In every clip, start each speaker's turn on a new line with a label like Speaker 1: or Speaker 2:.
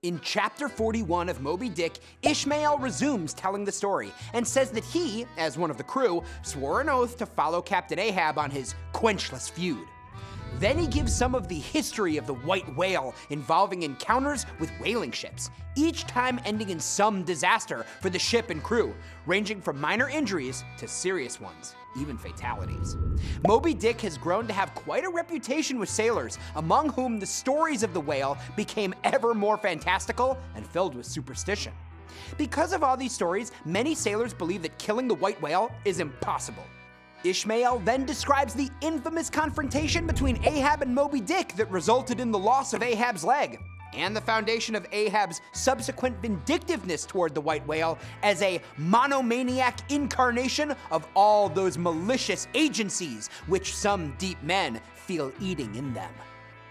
Speaker 1: In chapter 41 of Moby Dick, Ishmael resumes telling the story and says that he, as one of the crew, swore an oath to follow Captain Ahab on his quenchless feud. Then he gives some of the history of the white whale involving encounters with whaling ships, each time ending in some disaster for the ship and crew, ranging from minor injuries to serious ones, even fatalities. Moby Dick has grown to have quite a reputation with sailors, among whom the stories of the whale became ever more fantastical and filled with superstition. Because of all these stories, many sailors believe that killing the white whale is impossible. Ishmael then describes the infamous confrontation between Ahab and Moby Dick that resulted in the loss of Ahab's leg, and the foundation of Ahab's subsequent vindictiveness toward the white whale as a monomaniac incarnation of all those malicious agencies which some deep men feel eating in them.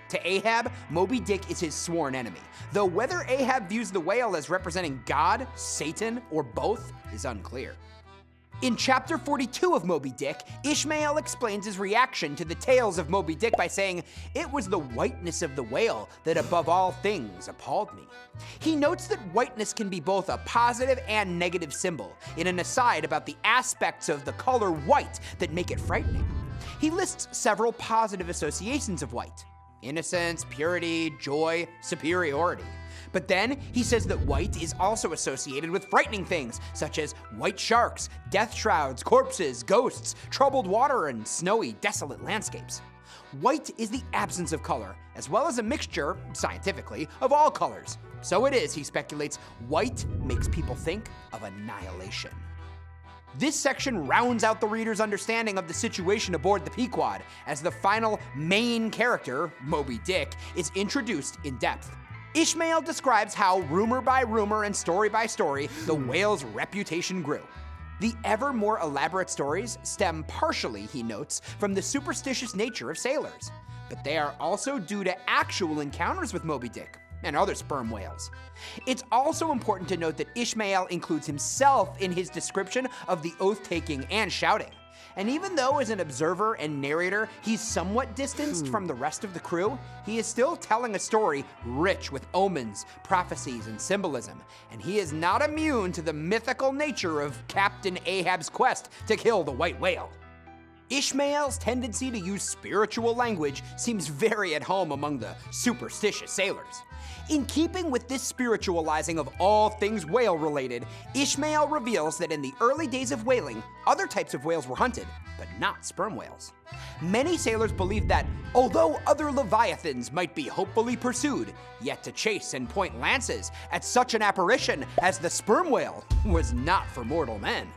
Speaker 1: To Ahab, Moby Dick is his sworn enemy, though whether Ahab views the whale as representing God, Satan, or both is unclear. In chapter 42 of Moby Dick, Ishmael explains his reaction to the tales of Moby Dick by saying, "It was the whiteness of the whale that above all things appalled me." He notes that whiteness can be both a positive and negative symbol, in an aside about the aspects of the color white that make it frightening. He lists several positive associations of white: innocence, purity, joy, superiority. But then he says that white is also associated with frightening things, such as white sharks, death shrouds, corpses, ghosts, troubled water, and snowy, desolate landscapes. White is the absence of color, as well as a mixture, scientifically, of all colors. So it is, he speculates, white makes people think of annihilation. This section rounds out the reader's understanding of the situation aboard the Pequod, as the final main character, Moby Dick, is introduced in depth. Ishmael describes how, rumor by rumor and story by story, the whale's reputation grew. The ever more elaborate stories stem partially, he notes, from the superstitious nature of sailors, but they are also due to actual encounters with Moby Dick and other sperm whales. It's also important to note that Ishmael includes himself in his description of the oath-taking and shouting. And even though as an observer and narrator, he's somewhat distanced from the rest of the crew, he is still telling a story rich with omens, prophecies, and symbolism, and he is not immune to the mythical nature of Captain Ahab's quest to kill the white whale. Ishmael's tendency to use spiritual language seems very at home among the superstitious sailors. In keeping with this spiritualizing of all things whale-related, Ishmael reveals that in the early days of whaling, other types of whales were hunted, but not sperm whales. Many sailors believed that, although other leviathans might be hopefully pursued, yet to chase and point lances at such an apparition as the sperm whale was not for mortal men.